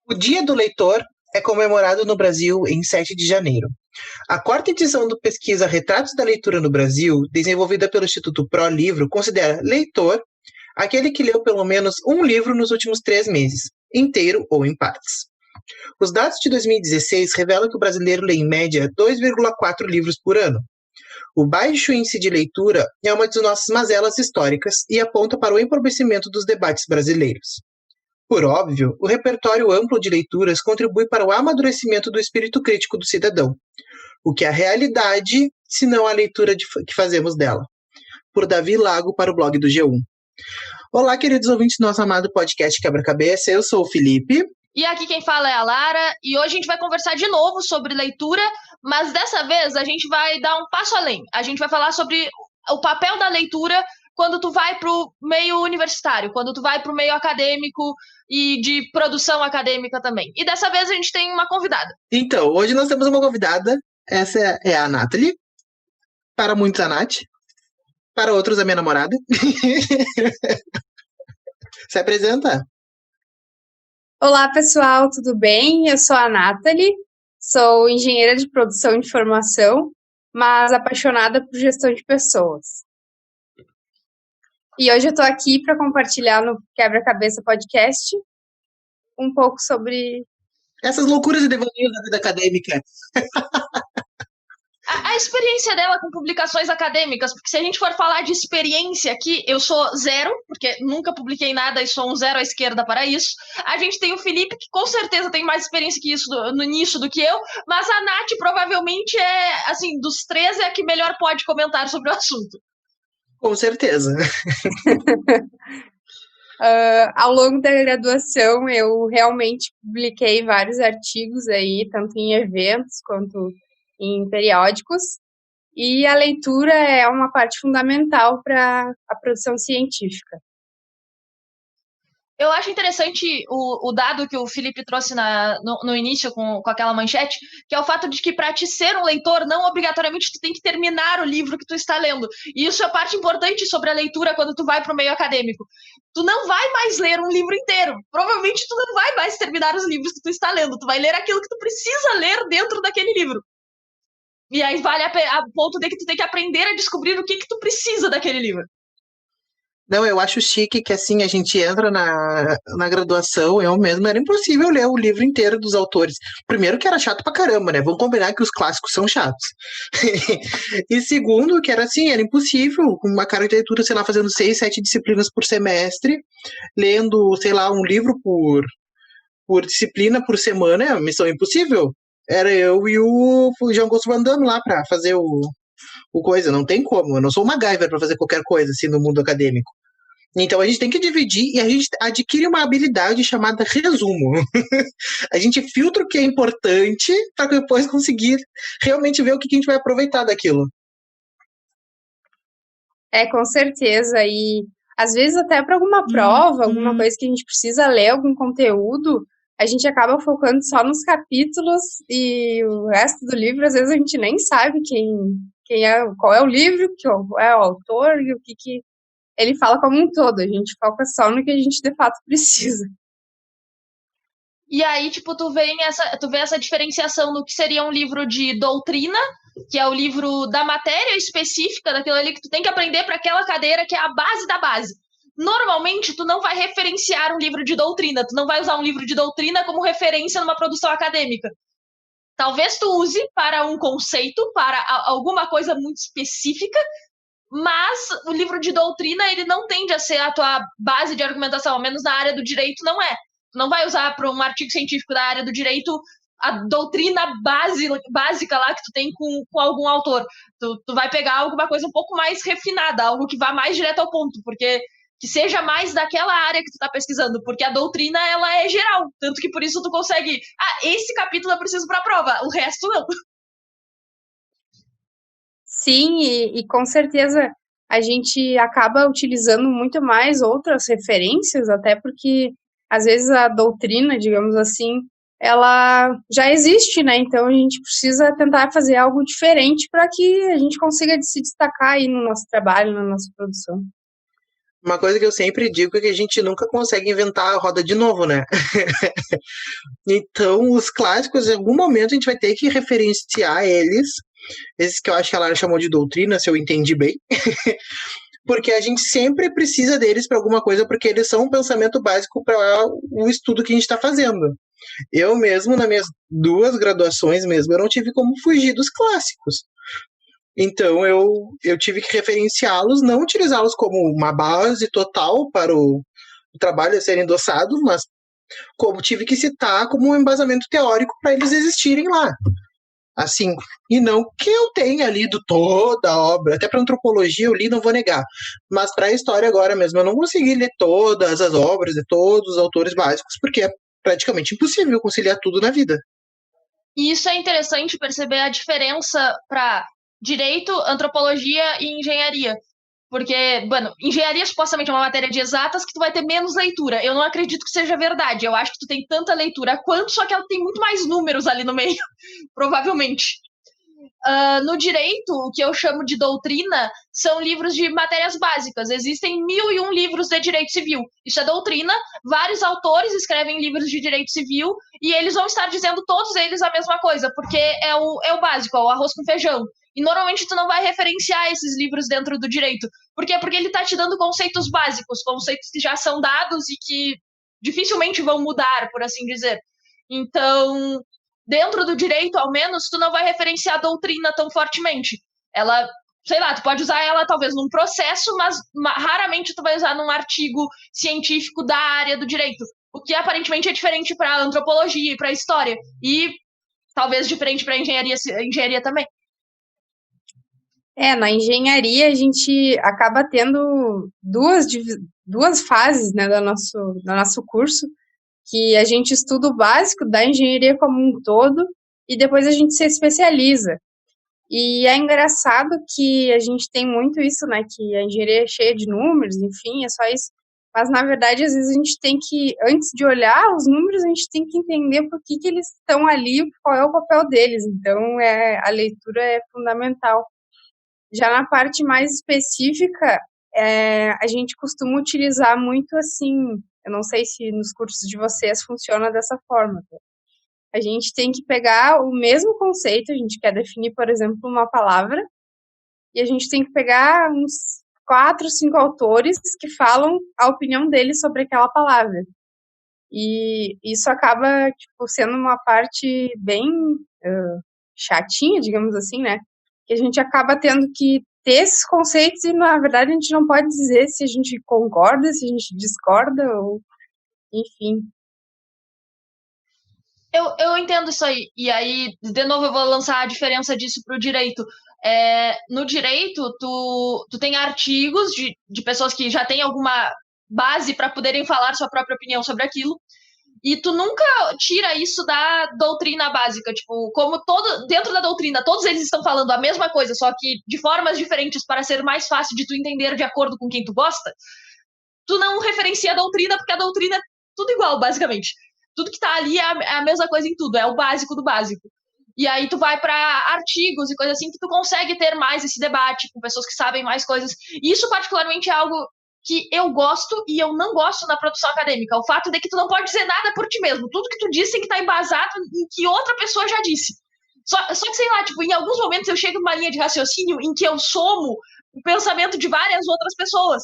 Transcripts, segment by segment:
O Dia do Leitor é comemorado no Brasil em 7 de janeiro. A quarta edição do pesquisa Retratos da Leitura no Brasil, desenvolvida pelo Instituto ProLivro, considera leitor aquele que leu pelo menos um livro nos últimos 3 meses, inteiro ou em partes. Os dados de 2016 revelam que o brasileiro lê em média 2,4 livros por ano. O baixo índice de leitura é uma de nossas mazelas históricas e aponta para o empobrecimento dos debates brasileiros. Por óbvio, o repertório amplo de leituras contribui para o amadurecimento do espírito crítico do cidadão, o que é a realidade, se não a leitura que fazemos dela. Por Davi Lago, para o blog do G1. Olá, queridos ouvintes do nosso amado podcast Quebra-Cabeça, eu sou o Felipe. E aqui quem fala é a Lara, e hoje a gente vai conversar de novo sobre leitura, mas dessa vez a gente vai dar um passo além. A gente vai falar sobre o papel da leitura quando tu vai pro meio universitário, quando tu vai pro meio acadêmico e de produção acadêmica também. E dessa vez a gente tem uma convidada. Então, hoje nós temos uma convidada, essa é a Nathalie, para muitos a Nath, para outros a minha namorada. Se apresenta. Olá, pessoal, tudo bem? Eu sou a Nathalie, sou engenheira de produção de informação, mas apaixonada por gestão de pessoas. E hoje eu estou aqui para compartilhar no Quebra-Cabeça Podcast um pouco sobre essas loucuras e devaneios da vida acadêmica. A experiência dela com publicações acadêmicas, porque se a gente for falar de experiência aqui, eu sou zero, porque nunca publiquei nada e sou um zero à esquerda para isso. A gente tem o Felipe, que com certeza tem mais experiência que isso nisso do que eu, mas a Nath provavelmente é, assim, dos três é a que melhor pode comentar sobre o assunto. Com certeza. Ao longo da graduação, eu realmente publiquei vários artigos aí, tanto em eventos quanto em periódicos, e a leitura é uma parte fundamental para a produção científica. Eu acho interessante o dado que o Felipe trouxe no início com aquela manchete, que é o fato de que para te ser um leitor, não obrigatoriamente tu tem que terminar o livro que tu está lendo. E isso é parte importante sobre a leitura quando tu vai para o meio acadêmico. Tu não vai mais ler um livro inteiro. Provavelmente tu não vai mais terminar os livros que tu está lendo. Tu vai ler aquilo que tu precisa ler dentro daquele livro. E aí vale a ponto de que tu tem que aprender a descobrir o que tu precisa daquele livro. Não, eu acho chique que assim a gente entra na graduação, eu mesmo, era impossível ler o livro inteiro dos autores. Primeiro que era chato pra caramba, né? Vamos combinar que os clássicos são chatos. E segundo, que era assim, era impossível, com uma carga de leitura, sei lá, fazendo 6, 7 disciplinas por semestre, lendo, sei lá, um livro por disciplina por semana, é uma missão impossível. Era eu e o João Gosto Van Damme lá pra fazer o coisa, não tem como, eu não sou uma MacGyver pra fazer qualquer coisa assim no mundo acadêmico. Então a gente tem que dividir e a gente adquire uma habilidade chamada resumo. A gente filtra o que é importante para depois conseguir realmente ver o que a gente vai aproveitar daquilo. Com certeza, e às vezes até para alguma prova, alguma coisa que a gente precisa ler, algum conteúdo, a gente acaba focando só nos capítulos e o resto do livro, às vezes a gente nem sabe quem é, qual é o livro, qual é o autor e o que ele fala como um todo. A gente foca só no que a gente de fato precisa. E aí, tipo, tu vê essa diferenciação no que seria um livro de doutrina, que é o livro da matéria específica daquilo ali que tu tem que aprender para aquela cadeira, que é a base da base. Normalmente, tu não vai referenciar um livro de doutrina, tu não vai usar um livro de doutrina como referência numa produção acadêmica. Talvez tu use para um conceito, para alguma coisa muito específica, mas o livro de doutrina, ele não tende a ser a tua base de argumentação, ao menos na área do direito não é. Tu não vai usar para um artigo científico da área do direito a doutrina básica lá que tu tem com algum autor. Tu vai pegar alguma coisa um pouco mais refinada, algo que vá mais direto ao ponto, porque que seja mais daquela área que tu tá pesquisando, porque a doutrina, ela é geral, tanto que por isso tu consegue, esse capítulo eu preciso pra prova, o resto não. Sim, e com certeza a gente acaba utilizando muito mais outras referências, até porque às vezes a doutrina, digamos assim, ela já existe, né? Então a gente precisa tentar fazer algo diferente para que a gente consiga se destacar aí no nosso trabalho, na nossa produção. Uma coisa que eu sempre digo é que a gente nunca consegue inventar a roda de novo, né? Então, os clássicos, em algum momento, a gente vai ter que referenciar eles, esses que eu acho que a Lara chamou de doutrina, se eu entendi bem, porque a gente sempre precisa deles para alguma coisa, porque eles são um pensamento básico para o estudo que a gente está fazendo. Eu mesmo, nas minhas 2 graduações mesmo, eu não tive como fugir dos clássicos. Então eu tive que referenciá-los, não utilizá-los como uma base total para o trabalho a ser endossado, mas como tive que citar como um embasamento teórico para eles existirem lá. Assim, e não que eu tenha lido toda a obra, até para antropologia eu li, não vou negar, mas para a história agora mesmo eu não consegui ler todas as obras de todos os autores básicos, porque é praticamente impossível conciliar tudo na vida. E isso é interessante perceber a diferença para direito, antropologia e engenharia. Porque, bueno, engenharia supostamente é uma matéria de exatas que tu vai ter menos leitura. Eu não acredito que seja verdade. Eu acho que tu tem tanta leitura quanto, só que ela tem muito mais números ali no meio, provavelmente. No direito, o que eu chamo de doutrina são livros de matérias básicas. Existem 1001 livros de direito civil. Isso é doutrina. Vários autores escrevem livros de direito civil e eles vão estar dizendo todos eles a mesma coisa, porque é o básico, é o arroz com feijão. E normalmente tu não vai referenciar esses livros dentro do direito. Por quê? Porque ele está te dando conceitos básicos, conceitos que já são dados e que dificilmente vão mudar, por assim dizer. Então, dentro do direito, ao menos, tu não vai referenciar a doutrina tão fortemente. Ela, sei lá, tu pode usar ela talvez num processo, mas raramente tu vai usar num artigo científico da área do direito. O que aparentemente é diferente para antropologia e para história. E talvez diferente para engenharia também. Na engenharia a gente acaba tendo duas fases, né, do nosso curso, que a gente estuda o básico da engenharia como um todo e depois a gente se especializa. E é engraçado que a gente tem muito isso, né, que a engenharia é cheia de números, enfim, é só isso. Mas, na verdade, às vezes a gente tem que, antes de olhar os números, a gente tem que entender por que eles estão ali, qual é o papel deles. Então, a leitura é fundamental. Já na parte mais específica, a gente costuma utilizar muito assim, eu não sei se nos cursos de vocês funciona dessa forma. Tá? A gente tem que pegar o mesmo conceito, a gente quer definir, por exemplo, uma palavra, e a gente tem que pegar uns 4, 5 autores que falam a opinião deles sobre aquela palavra. E isso acaba sendo uma parte bem chatinha, digamos assim, né? Que a gente acaba tendo que ter esses conceitos e, na verdade, a gente não pode dizer se a gente concorda, se a gente discorda, ou enfim. Eu entendo isso aí. E aí, de novo, eu vou lançar a diferença disso para o direito. No direito, tu tem artigos de pessoas que já têm alguma base para poderem falar sua própria opinião sobre aquilo. E tu nunca tira isso da doutrina básica. Tipo, como dentro da doutrina, todos eles estão falando a mesma coisa, só que de formas diferentes para ser mais fácil de tu entender de acordo com quem tu gosta. Tu não referencia a doutrina, porque a doutrina é tudo igual, basicamente. Tudo que tá ali é a mesma coisa em tudo, é o básico do básico. E aí tu vai para artigos e coisas assim que tu consegue ter mais esse debate com pessoas que sabem mais coisas. E isso particularmente é algo que eu gosto e eu não gosto na produção acadêmica. O fato de que tu não pode dizer nada por ti mesmo. Tudo que tu diz tem que estar embasado em que outra pessoa já disse. Só que, sei lá, tipo, em alguns momentos eu chego numa linha de raciocínio em que eu somo o pensamento de várias outras pessoas.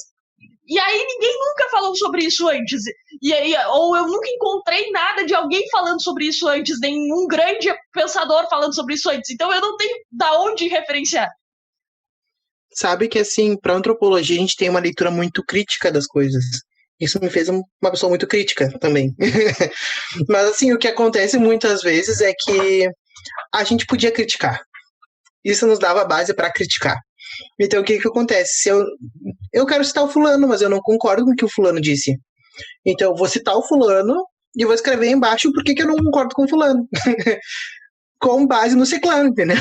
E aí ninguém nunca falou sobre isso antes. E aí, ou eu nunca encontrei nada de alguém falando sobre isso antes, nenhum grande pensador falando sobre isso antes. Então eu não tenho da onde referenciar. Sabe que, assim, para antropologia a gente tem uma leitura muito crítica das coisas. Isso me fez uma pessoa muito crítica também. Mas, assim, o que acontece muitas vezes é que a gente podia criticar. Isso nos dava base para criticar. Então, o que acontece? Se eu quero citar o fulano, mas eu não concordo com o que o fulano disse. Então, eu vou citar o fulano e vou escrever embaixo por que eu não concordo com o fulano. Com base no ciclano, entendeu?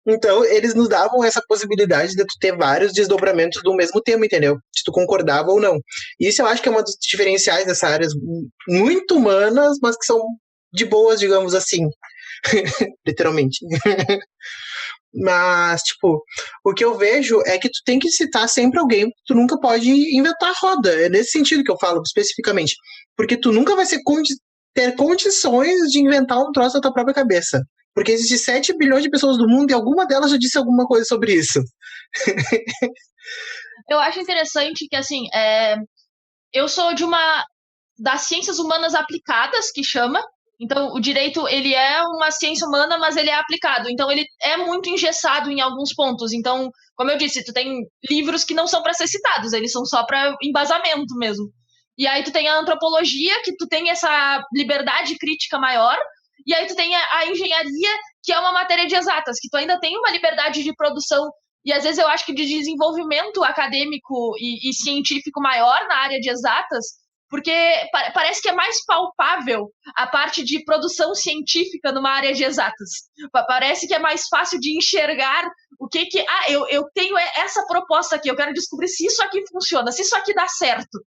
Então, eles nos davam essa possibilidade de tu ter vários desdobramentos do mesmo tema, entendeu? Se tu concordava ou não. Isso eu acho que é uma dos diferenciais dessas áreas muito humanas, mas que são de boas, digamos assim. literalmente. Mas, tipo, o que eu vejo é que tu tem que citar sempre alguém, tu nunca pode inventar a roda. É nesse sentido que eu falo especificamente. Porque tu nunca vai ter condições de inventar um troço da tua própria cabeça. Porque existem 7 bilhões de pessoas do mundo e alguma delas já disse alguma coisa sobre isso. Eu acho interessante que, assim, eu sou das ciências humanas aplicadas, que chama. Então, o direito, ele é uma ciência humana, mas ele é aplicado. Então, ele é muito engessado em alguns pontos. Então, como eu disse, tu tem livros que não são para ser citados, eles são só para embasamento mesmo. E aí tu tem a antropologia, que tu tem essa liberdade crítica maior. E aí tu tem a engenharia, que é uma matéria de exatas, que tu ainda tem uma liberdade de produção. E às vezes eu acho que de desenvolvimento acadêmico e científico maior na área de exatas, porque parece que é mais palpável a parte de produção científica numa área de exatas. Parece que é mais fácil de enxergar o que... eu tenho essa proposta aqui, eu quero descobrir se isso aqui funciona, se isso aqui dá certo.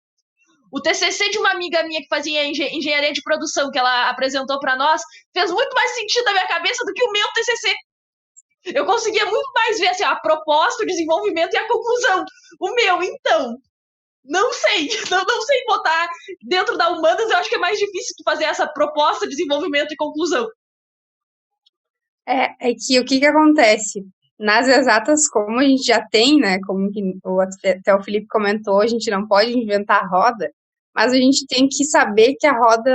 O TCC de uma amiga minha que fazia engenharia de produção, que ela apresentou para nós, fez muito mais sentido na minha cabeça do que o meu TCC. Eu conseguia muito mais ver assim, a proposta, o desenvolvimento e a conclusão. O meu, então, não sei. Não sei botar dentro da humanas, eu acho que é mais difícil tu fazer essa proposta, desenvolvimento e conclusão. É que o que acontece? Nas exatas, como a gente já tem, né, como até o Felipe comentou, a gente não pode inventar a roda, mas a gente tem que saber que a roda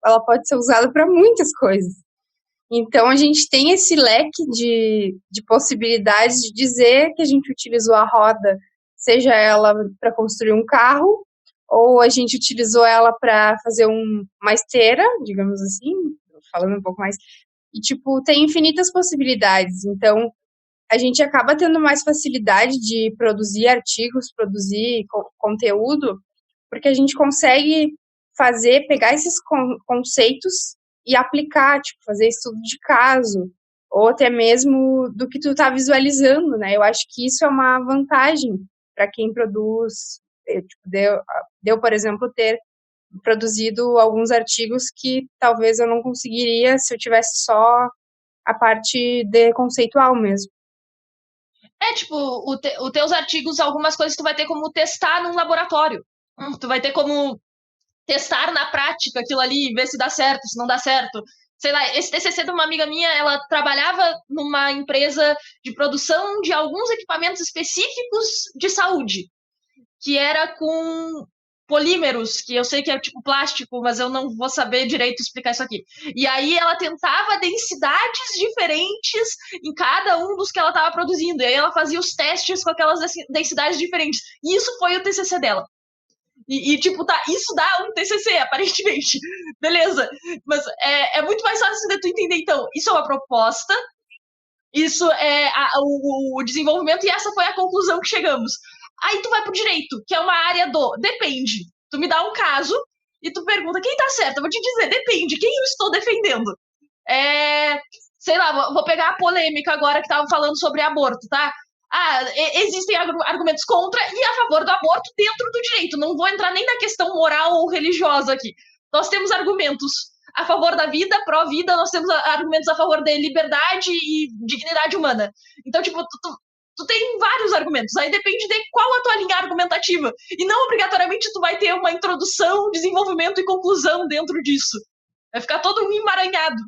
ela pode ser usada para muitas coisas. Então, a gente tem esse leque de possibilidades de dizer que a gente utilizou a roda, seja ela para construir um carro, ou a gente utilizou ela para fazer uma esteira, digamos assim, falando um pouco mais. E, tipo, tem infinitas possibilidades. Então, a gente acaba tendo mais facilidade de produzir artigos, produzir conteúdo, porque a gente consegue pegar esses conceitos e aplicar, tipo, fazer estudo de caso, ou até mesmo do que tu tá visualizando, né? Eu acho que isso é uma vantagem para quem produz. Deu, por exemplo, ter produzido alguns artigos que talvez eu não conseguiria se eu tivesse só a parte de conceitual mesmo. Tipo, os teus artigos, algumas coisas tu vai ter como testar num laboratório. Tu vai ter como testar na prática aquilo ali e ver se dá certo, se não dá certo. Sei lá, esse TCC de uma amiga minha, ela trabalhava numa empresa de produção de alguns equipamentos específicos de saúde, que era com polímeros, que eu sei que é tipo plástico, mas eu não vou saber direito explicar isso aqui. E aí ela tentava densidades diferentes em cada um dos que ela estava produzindo. E aí ela fazia os testes com aquelas densidades diferentes. E isso foi o TCC dela. Tipo, isso dá um TCC, aparentemente. Beleza. Mas é muito mais fácil de tu entender. Então, isso é uma proposta, isso é o desenvolvimento, e essa foi a conclusão que chegamos. Aí tu vai pro direito, que é uma área depende. Tu me dá um caso e tu pergunta quem tá certo. Eu vou te dizer, depende, quem eu estou defendendo. Sei lá, vou pegar a polêmica agora que estavam falando sobre aborto, tá? Existem argumentos contra e a favor do aborto dentro do direito. Não vou entrar nem na questão moral ou religiosa aqui. Nós temos argumentos a favor da vida, pró-vida, nós temos argumentos a favor da liberdade e dignidade humana. Então, tipo, tu tem vários argumentos. Aí depende de qual a tua linha argumentativa. E não obrigatoriamente tu vai ter uma introdução, desenvolvimento e conclusão dentro disso. Vai ficar todo um emaranhado.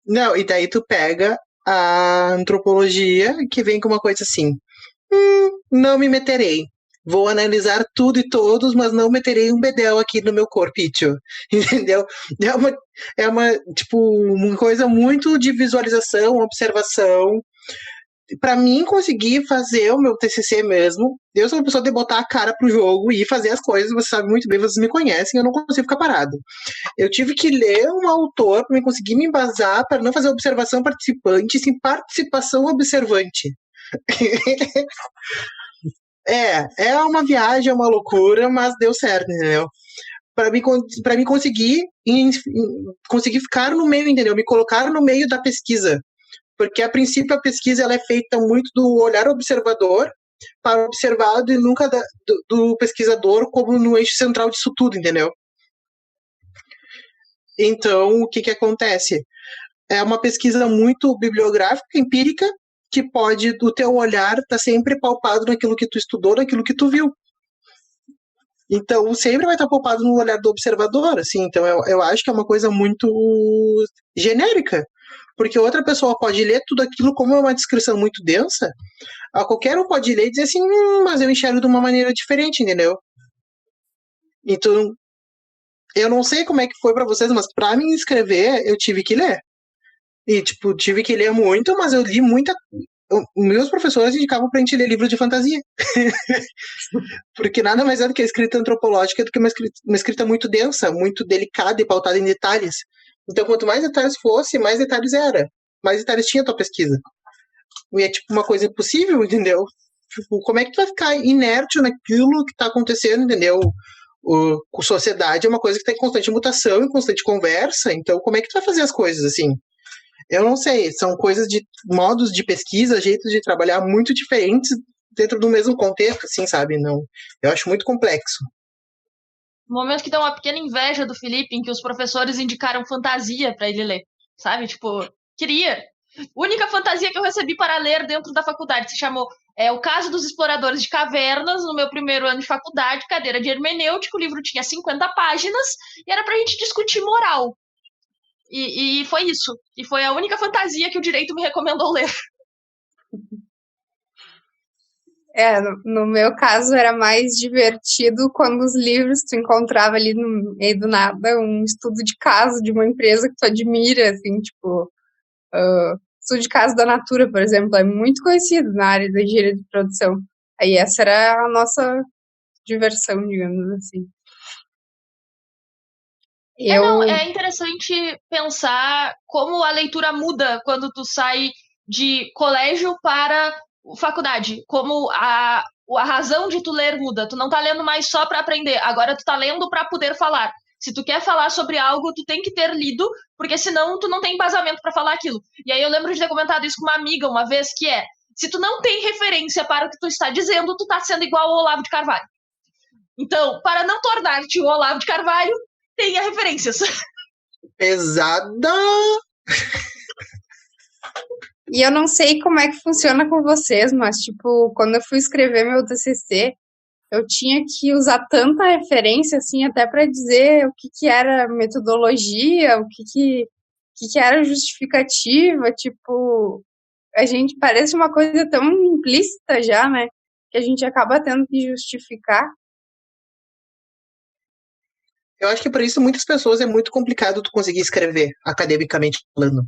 Não, e daí tu pega a antropologia, que vem com uma coisa assim: não me meterei. Vou analisar tudo e todos, mas não meterei um bedel aqui no meu corpício. Entendeu? É uma coisa muito de visualização, observação. Pra mim conseguir fazer o meu TCC mesmo, eu sou uma pessoa de botar a cara pro jogo e fazer as coisas, você sabe muito bem, vocês me conhecem, eu não consigo ficar parado. Eu tive que ler um autor para conseguir me embasar, para não fazer observação participante, sim participação observante. É uma viagem, é uma loucura, mas deu certo, entendeu? Para mim conseguir ficar no meio, entendeu? Me colocar no meio da pesquisa. Porque, a princípio, a pesquisa ela é feita muito do olhar observador para o observado e nunca do pesquisador como no eixo central disso tudo, entendeu? Então, o que acontece? é uma pesquisa muito bibliográfica, empírica, que pode, o teu olhar tá sempre palpado naquilo que tu estudou, naquilo que tu viu. Então, sempre vai estar palpado no olhar do observador, assim. Então, eu acho que é uma coisa muito genérica. Porque outra pessoa pode ler tudo aquilo, como é uma descrição muito densa, a qualquer um pode ler e dizer assim, mas eu enxergo de uma maneira diferente, entendeu? Então, eu não sei como é que foi pra vocês, mas pra mim escrever, eu tive que ler. E, tipo, tive que ler muito, mas eu li muita. Meus professores indicavam pra gente ler livros de fantasia. Porque nada mais é do que a escrita antropológica do que uma escrita muito densa, muito delicada e pautada em detalhes. Então, quanto mais detalhes fosse, mais detalhes era. Mais detalhes tinha a tua pesquisa. E é tipo uma coisa impossível, entendeu? Tipo, como é que tu vai ficar inerte naquilo que tá acontecendo, entendeu? Com sociedade é uma coisa que tá em constante mutação, em constante conversa, então como é que tu vai fazer as coisas assim? Eu não sei, são coisas de modos de pesquisa, jeitos de trabalhar muito diferentes dentro do mesmo contexto, assim, sabe? Não, eu acho muito complexo. Momento que dá uma pequena inveja do Felipe, em que os professores indicaram fantasia pra ele ler, sabe? Tipo, queria. Única fantasia que eu recebi para ler dentro da faculdade se chamou O Caso dos Exploradores de Cavernas, no meu primeiro ano de faculdade, cadeira de hermenêutica, o livro tinha 50 páginas e era pra gente discutir moral. E foi isso. E foi a única fantasia que o direito me recomendou ler. No meu caso era mais divertido quando os livros tu encontrava ali no meio do nada um estudo de caso de uma empresa que tu admira, assim, tipo, estudo de caso da Natura, por exemplo, é muito conhecido na área da engenharia de produção. Aí essa era a nossa diversão, digamos assim. É interessante pensar como a leitura muda quando tu sai de colégio para faculdade. Como a razão de tu ler muda. Tu não tá lendo mais só para aprender, agora tu tá lendo para poder falar. Se tu quer falar sobre algo, tu tem que ter lido, porque senão tu não tem embasamento para falar aquilo. E aí eu lembro de ter comentado isso com uma amiga uma vez, que se tu não tem referência para o que tu está dizendo, tu tá sendo igual ao Olavo de Carvalho. Então, para não tornar-te o Olavo de Carvalho, tenha referências. Pesada! E eu não sei como é que funciona com vocês, mas, tipo, quando eu fui escrever meu TCC, eu tinha que usar tanta referência, assim, até para dizer o que era metodologia, o que era justificativa, tipo, a gente parece uma coisa tão implícita já, né, que a gente acaba tendo que justificar. Eu acho que por isso muitas pessoas é muito complicado tu conseguir escrever, academicamente falando.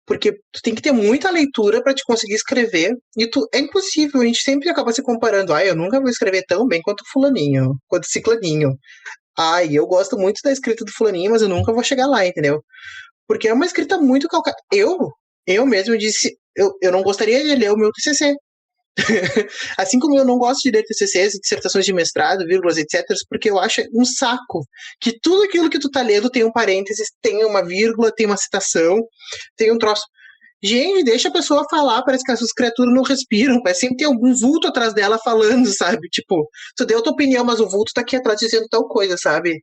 Porque tu tem que ter muita leitura para te conseguir escrever, e é impossível, a gente sempre acaba se comparando. Eu nunca vou escrever tão bem quanto fulaninho, quanto ciclaninho. Eu gosto muito da escrita do fulaninho, mas eu nunca vou chegar lá, entendeu? Porque é uma escrita muito calcada. Eu mesmo disse, eu não gostaria de ler o meu TCC. Assim como eu não gosto de ler TCCs, dissertações de mestrado, vírgulas, etc., porque eu acho um saco que tudo aquilo que tu tá lendo tem um parênteses, tem uma vírgula, tem uma citação, tem um troço. Gente, deixa a pessoa falar, parece que essas criaturas não respiram, parece sempre tem algum vulto atrás dela falando, sabe? Tipo, tu deu a tua opinião, mas o vulto tá aqui atrás dizendo tal coisa, sabe?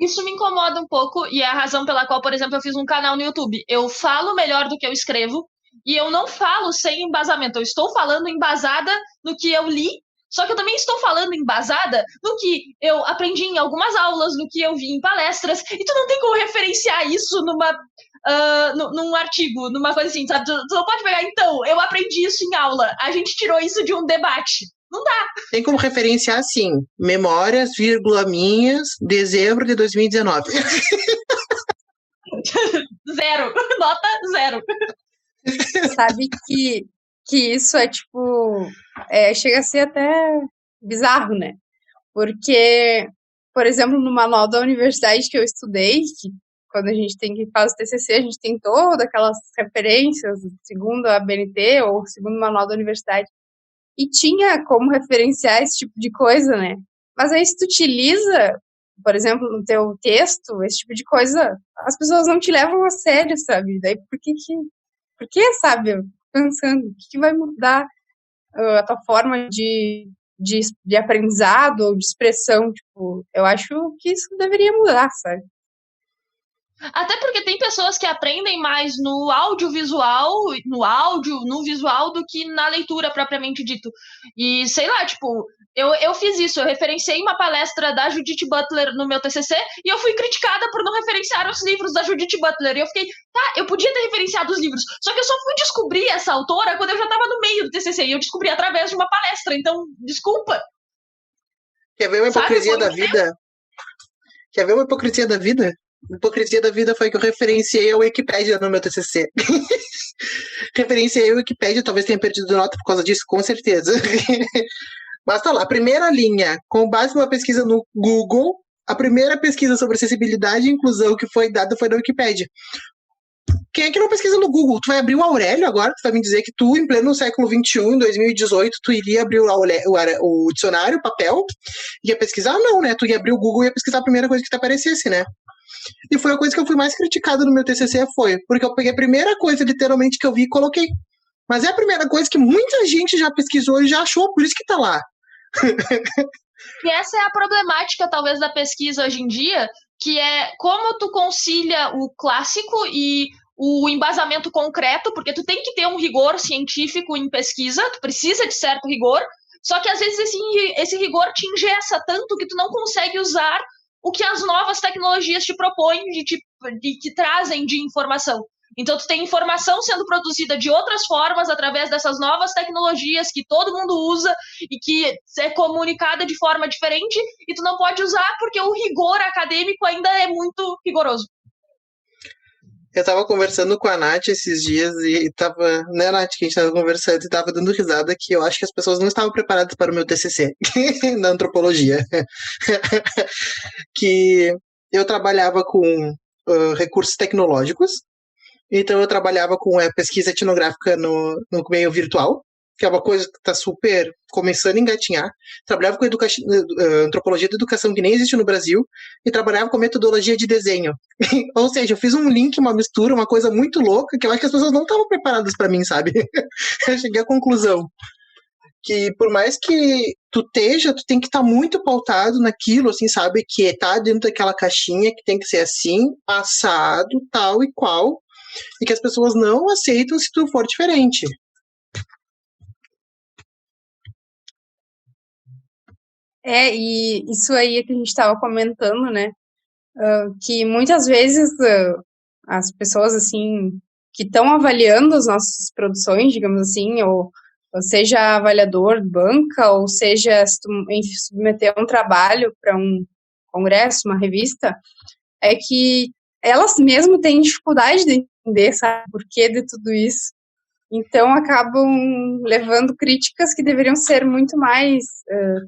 Isso me incomoda um pouco e é a razão pela qual, por exemplo, eu fiz um canal no YouTube. Eu falo melhor do que eu escrevo e eu não falo sem embasamento. Eu estou falando embasada no que eu li, só que eu também estou falando embasada no que eu aprendi em algumas aulas, no que eu vi em palestras, e tu não tem como referenciar isso num artigo, numa coisa assim, sabe? Tu não pode pegar, então, eu aprendi isso em aula, a gente tirou isso de um debate. Não dá. Tem como referenciar assim, memórias, vírgula minhas, dezembro de 2019. Zero. Nota zero. Sabe que isso é, tipo, chega a ser até bizarro, né? Porque, por exemplo, no manual da universidade que eu estudei, que quando a gente tem que fazer o TCC, a gente tem todas aquelas referências, segundo a BNT ou segundo o manual da universidade, e tinha como referenciar esse tipo de coisa, né? Mas aí se tu utiliza, por exemplo, no teu texto, esse tipo de coisa, as pessoas não te levam a sério, sabe? Daí por que, sabe? Pensando, o que vai mudar a tua forma de aprendizado ou de expressão? Tipo, eu acho que isso deveria mudar, sabe? Até porque tem pessoas que aprendem mais no audiovisual, no áudio, no visual, do que na leitura propriamente dito. E sei lá, tipo, eu fiz isso, eu referenciei uma palestra da Judith Butler no meu TCC e eu fui criticada por não referenciar os livros da Judith Butler. E eu fiquei, tá, eu podia ter referenciado os livros, só que eu só fui descobrir essa autora quando eu já tava no meio do TCC e eu descobri através de uma palestra, então, desculpa. Quer ver uma hipocrisia da vida? Quer ver uma hipocrisia da vida? A hipocrisia da vida foi que eu referenciei a Wikipédia no meu TCC. Referenciei a Wikipédia, talvez tenha perdido nota por causa disso, com certeza. Mas tá lá, a primeira linha, com base numa pesquisa no Google, a primeira pesquisa sobre acessibilidade e inclusão que foi dada foi na Wikipédia. Quem é que não pesquisa no Google? Tu vai abrir o Aurélio agora? Tu vai me dizer que tu, em pleno século XXI, em 2018, tu iria abrir o dicionário, o papel, ia pesquisar? Não, né? Tu ia abrir o Google e ia pesquisar a primeira coisa que te aparecesse, né? E foi a coisa que eu fui mais criticada no meu TCC, porque eu peguei a primeira coisa, literalmente, que eu vi e coloquei. Mas é a primeira coisa que muita gente já pesquisou e já achou, por isso que tá lá. E essa é a problemática, talvez, da pesquisa hoje em dia, que é como tu concilia o clássico e o embasamento concreto, porque tu tem que ter um rigor científico em pesquisa, tu precisa de certo rigor, só que às vezes esse rigor te engessa tanto que tu não consegue usar o que as novas tecnologias te propõem, que trazem de informação. Então, tu tem informação sendo produzida de outras formas através dessas novas tecnologias que todo mundo usa e que é comunicada de forma diferente e tu não pode usar porque o rigor acadêmico ainda é muito rigoroso. Eu tava conversando com a Nath esses dias e tava, né, Nath, que a gente tava conversando e tava dando risada que eu acho que as pessoas não estavam preparadas para o meu TCC na antropologia. Que eu trabalhava com recursos tecnológicos, então eu trabalhava com pesquisa etnográfica no meio virtual, que é uma coisa que está super começando a engatinhar. Trabalhava com antropologia da educação, que nem existe no Brasil, e trabalhava com metodologia de desenho. Ou seja, eu fiz um link, uma mistura, uma coisa muito louca, que eu acho que as pessoas não estavam preparadas para mim, sabe? Eu cheguei à conclusão que por mais que tu tem que estar muito pautado naquilo, assim, sabe? Que tá dentro daquela caixinha, que tem que ser assim, assado, tal e qual, e que as pessoas não aceitam se tu for diferente. E isso aí que a gente estava comentando, né? Que muitas vezes as pessoas, assim, que estão avaliando as nossas produções, digamos assim, ou seja avaliador, banca, ou seja submeter um trabalho para um congresso, uma revista, é que elas mesmas têm dificuldade de entender, sabe, o porquê de tudo isso. Então, acabam levando críticas que deveriam ser muito mais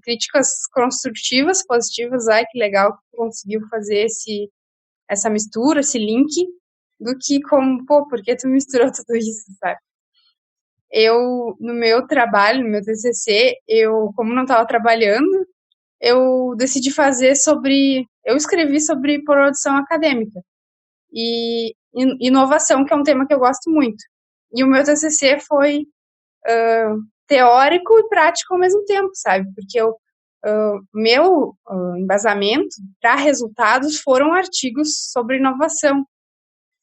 críticas construtivas, positivas. Ai, que legal que conseguiu fazer essa mistura, esse link, do que como, por que tu misturou tudo isso, sabe? Eu, no meu trabalho, no meu TCC, como não estava trabalhando, eu decidi eu escrevi sobre produção acadêmica e inovação, que é um tema que eu gosto muito. E o meu TCC foi teórico e prático ao mesmo tempo, sabe? Porque meu embasamento para resultados foram artigos sobre inovação.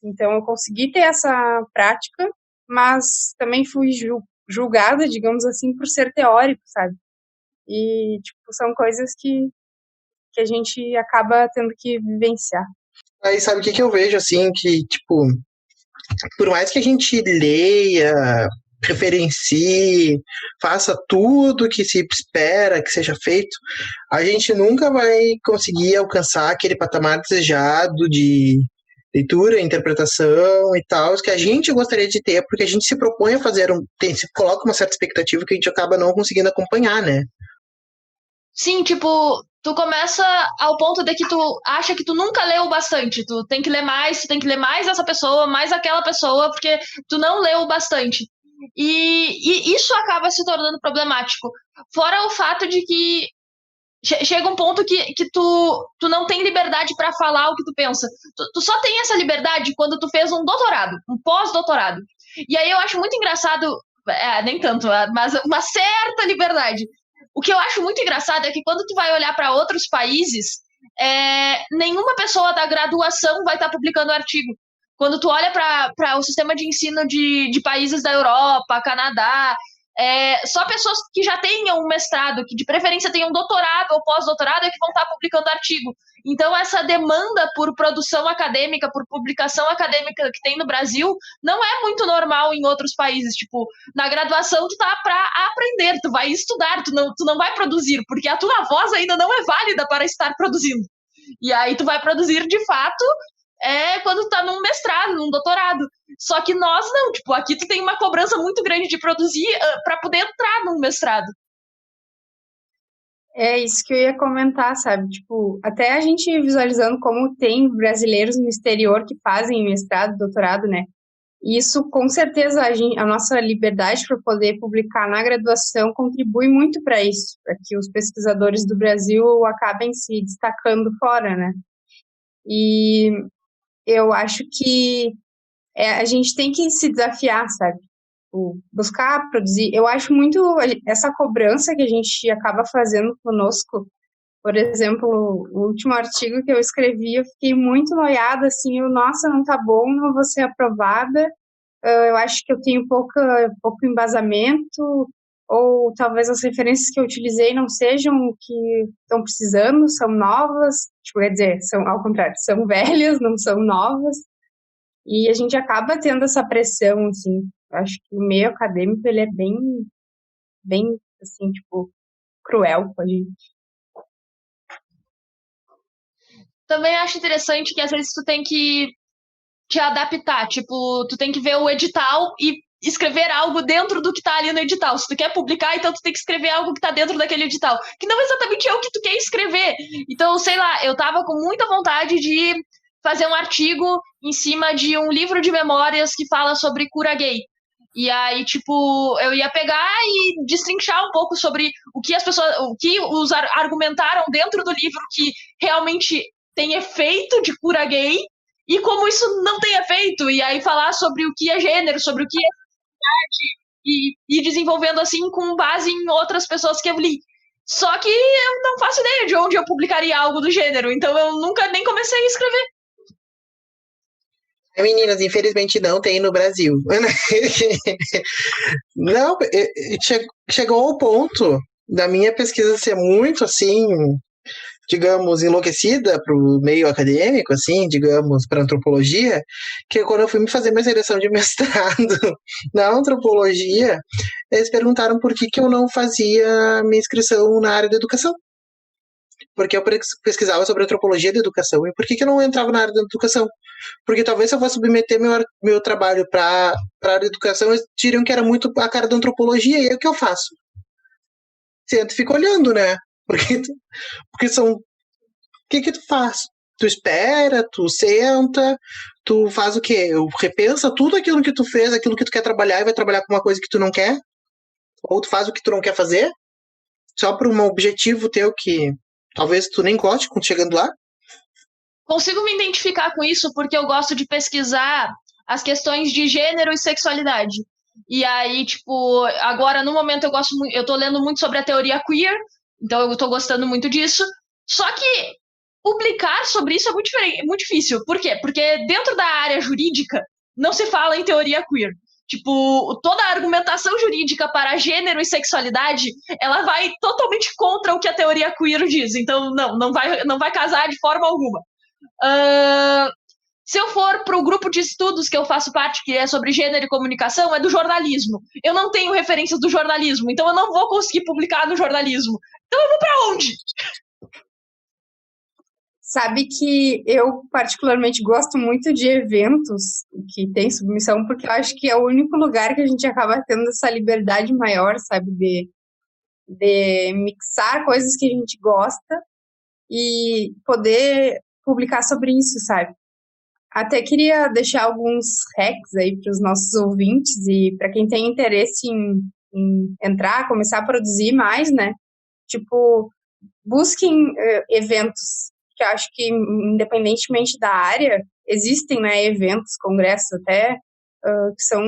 Então, eu consegui ter essa prática, mas também fui julgada, digamos assim, por ser teórico, sabe? E, tipo, são coisas que a gente acaba tendo que vivenciar. Aí sabe o que eu vejo, assim, que, tipo, por mais que a gente leia, referencie, faça tudo que se espera que seja feito, a gente nunca vai conseguir alcançar aquele patamar desejado de leitura, interpretação e tal, que a gente gostaria de ter, porque a gente se propõe a fazer se coloca uma certa expectativa que a gente acaba não conseguindo acompanhar, né? Sim, tipo, tu começa ao ponto de que tu acha que tu nunca leu bastante. Tu tem que ler mais essa pessoa, mais aquela pessoa, porque tu não leu bastante. E isso acaba se tornando problemático. Fora o fato de que chega um ponto que tu não tem liberdade para falar o que tu pensa. Tu só tem essa liberdade quando tu fez um doutorado, um pós-doutorado. E aí eu acho muito engraçado, nem tanto, mas uma certa liberdade. O que eu acho muito engraçado é que quando tu vai olhar para outros países, nenhuma pessoa da graduação vai estar publicando artigo. Quando tu olha para o sistema de ensino de países da Europa, Canadá, só pessoas que já tenham um mestrado, que de preferência tenham doutorado ou pós-doutorado, é que vão estar publicando artigo. Então, essa demanda por produção acadêmica, por publicação acadêmica que tem no Brasil, não é muito normal em outros países. Tipo, na graduação, tu tá para aprender, tu vai estudar, tu não vai produzir, porque a tua voz ainda não é válida para estar produzindo. E aí tu vai produzir, de fato, quando tu tá num mestrado, num doutorado. Só que nós não, tipo, aqui tu tem uma cobrança muito grande de produzir para poder entrar num mestrado. É isso que eu ia comentar, sabe? Tipo, até a gente visualizando como tem brasileiros no exterior que fazem mestrado, doutorado, né? E isso, com certeza, a nossa liberdade para poder publicar na graduação contribui muito para isso, para que os pesquisadores do Brasil acabem se destacando fora, né? E eu acho que a gente tem que se desafiar, sabe? Buscar produzir. Eu acho muito essa cobrança que a gente acaba fazendo conosco. Por exemplo, o último artigo que eu escrevi, eu fiquei muito noiada, assim, nossa, não tá bom, não vou ser aprovada, eu acho que eu tenho pouco embasamento, ou talvez as referências que eu utilizei não sejam o que estão precisando, são novas, tipo, quer dizer, são, ao contrário, são velhas, não são novas, e a gente acaba tendo essa pressão, assim. Eu acho que o meio acadêmico, ele é bem, assim, tipo, cruel com a gente. Também acho interessante que às vezes tu tem que te adaptar, tipo, tu tem que ver o edital e escrever algo dentro do que tá ali no edital. Se tu quer publicar, então tu tem que escrever algo que tá dentro daquele edital, que não exatamente é o que tu quer escrever. Então, sei lá, eu tava com muita vontade de fazer um artigo em cima de um livro de memórias que fala sobre cura gay. E aí, tipo, eu ia pegar e destrinchar um pouco sobre o que as pessoas, o que os argumentaram dentro do livro que realmente tem efeito de cura gay e como isso não tem efeito. E aí falar sobre o que é gênero, sobre o que é e ir desenvolvendo assim com base em outras pessoas que eu li. Só que eu não faço ideia de onde eu publicaria algo do gênero, então eu nunca nem comecei a escrever. Meninas, infelizmente não tem no Brasil. Não, chegou ao ponto da minha pesquisa ser muito assim, digamos, enlouquecida para o meio acadêmico, assim, digamos, para antropologia, que quando eu fui me fazer minha seleção de mestrado na antropologia, eles perguntaram por que eu não fazia minha inscrição na área da educação. Porque eu pesquisava sobre antropologia da educação. E por que eu não entrava na área da educação? Porque talvez se eu fosse submeter meu trabalho para a área da educação, eles diriam que era muito a cara da antropologia, e aí o que eu faço? Sento e fico olhando, né? Porque são... O que tu faz? Tu espera, tu senta, tu faz o quê? Repensa tudo aquilo que tu fez, aquilo que tu quer trabalhar, e vai trabalhar com uma coisa que tu não quer? Ou tu faz o que tu não quer fazer? Só por um objetivo teu que talvez tu nem goste quando chegando lá? Consigo me identificar com isso porque eu gosto de pesquisar as questões de gênero e sexualidade. E aí, tipo, agora no momento eu tô lendo muito sobre a teoria queer, então eu tô gostando muito disso. Só que publicar sobre isso é muito difícil. Por quê? Porque dentro da área jurídica não se fala em teoria queer. Tipo, toda a argumentação jurídica para gênero e sexualidade, ela vai totalmente contra o que a teoria queer diz. Então, não vai casar de forma alguma. Se eu for para o grupo de estudos que eu faço parte, que é sobre gênero e comunicação, é do jornalismo. Eu não tenho referências do jornalismo, então eu não vou conseguir publicar no jornalismo. Então eu vou para onde? Sabe que eu particularmente gosto muito de eventos que tem submissão, porque eu acho que é o único lugar que a gente acaba tendo essa liberdade maior, sabe, de mixar coisas que a gente gosta e poder publicar sobre isso, sabe? Até queria deixar alguns hacks aí para os nossos ouvintes e para quem tem interesse em entrar, começar a produzir mais, né? Tipo, busquem eventos, que eu acho que independentemente da área, existem, né, eventos, congressos até que são